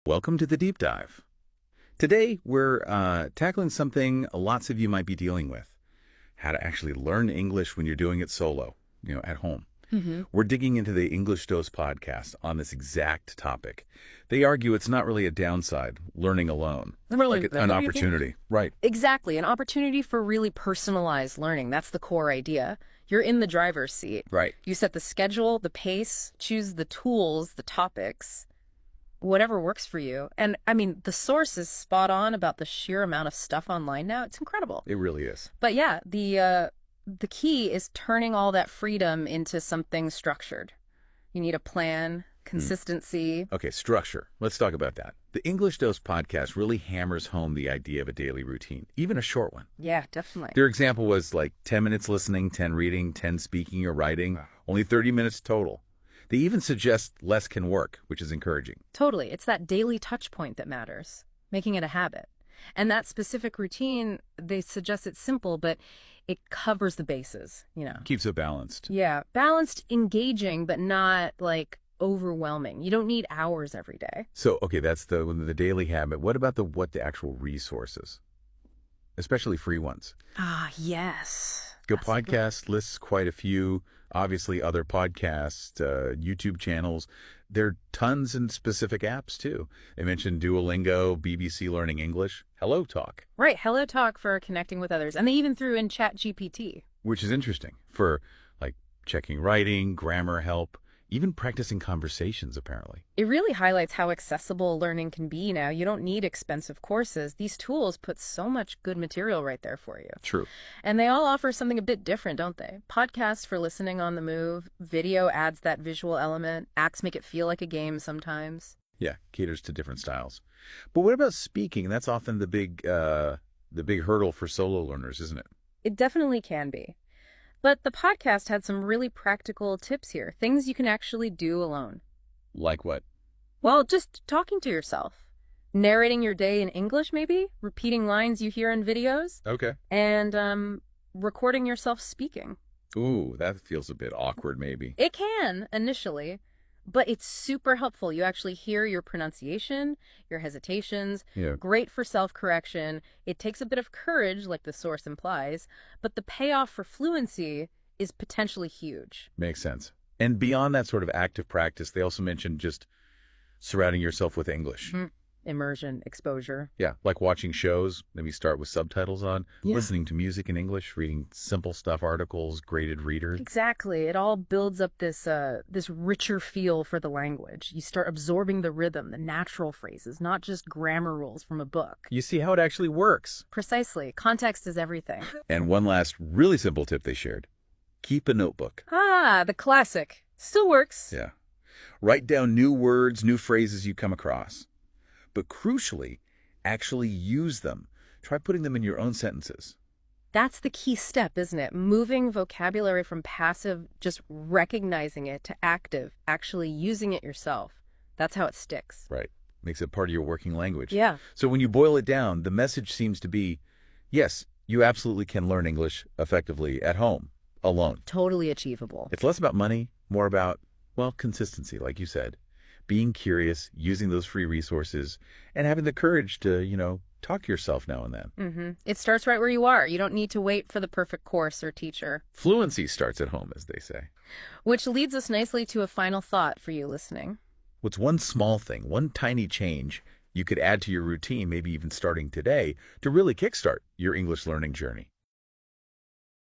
Welcome to the Deep Dive. Today, we're tackling something lots of you might be dealing with. How to actually learn English when you're doing it solo, at home. We're digging into the English Dose podcast on this exact topic. They argue it's not really a downside, learning alone. Really, Like an opportunity. Right. Exactly. An opportunity for really personalized learning. That's the core idea. You're in the driver's seat. Right. You set the schedule, the pace, choose the tools, the topics, whatever works for you. And I mean, the source is spot on about the sheer amount of stuff online now. It's incredible. It really is. But yeah, the key is turning all that freedom into something structured. You need a plan, consistency. Okay, structure. Let's talk about that. The English Dose podcast really hammers home the idea of a daily routine, even a short one. Yeah, definitely. Their example was like 10 minutes listening, 10 reading, 10 speaking or writing, only 30 minutes total. They even suggest less can work, which is encouraging. Totally. It's that daily touch point that matters, making it a habit. And that specific routine, they suggest it's simple, but it covers the bases, Keeps it balanced. Yeah, balanced, engaging, but not like overwhelming. You don't need hours every day. So, okay, that's the daily habit. What about the actual resources, especially free ones? Ah, yes. Go podcast lists quite a few. Obviously, other podcasts, YouTube channels. There are tons and specific apps, too. They mentioned Duolingo, BBC Learning English, Hello Talk. Right, Hello Talk for connecting with others. And they even threw in ChatGPT. Which is interesting for, like, checking writing, grammar help, even practicing conversations, apparently. It really highlights how accessible learning can be now. You don't need expensive courses. These tools put so much good material right there for you. True. And they all offer something a bit different, don't they? Podcasts for listening on the move. Video adds that visual element. Acts make it feel like a game sometimes. Yeah, caters to different styles. But what about speaking? That's often the big hurdle for solo learners, isn't it? It definitely can be. But the podcast had some really practical tips here, things you can actually do alone. Like what? Well, just talking to yourself. Narrating your day in English, maybe? Repeating lines you hear in videos? Okay. And recording yourself speaking. Ooh, that feels a bit awkward, maybe. It can, initially. But it's super helpful. You actually hear your pronunciation, your hesitations. Yeah. Great for self-correction. It takes a bit of courage, like the source implies, but the payoff for fluency is potentially huge. Makes sense. And beyond that sort of active practice, they also mentioned just surrounding yourself with English. Immersion, exposure. Yeah, like watching shows, maybe start with subtitles on, listening to music in English, reading simple stuff, articles, graded readers. Exactly. It all builds up this richer feel for the language. You start absorbing the rhythm, the natural phrases, not just grammar rules from a book. You see how it actually works. Precisely. Context is everything. And one last really simple tip they shared. Keep a notebook. Ah, the classic. Still works. Yeah. Write down new words, new phrases you come across. But crucially, actually use them. Try putting them in your own sentences. That's the key step, isn't it? Moving vocabulary from passive, just recognizing it, to active, actually using it yourself. That's how it sticks. Right. Makes it part of your working language. Yeah. So when you boil it down, the message seems to be, yes, you absolutely can learn English effectively at home, alone. Totally achievable. It's less about money, more about, well, consistency, like you said. Being curious, using those free resources, and having the courage to, talk to yourself now and then. It starts right where you are. You don't need to wait for the perfect course or teacher. Fluency starts at home, as they say. Which leads us nicely to a final thought for you listening. What's one small thing, one tiny change you could add to your routine, maybe even starting today, to really kickstart your English learning journey?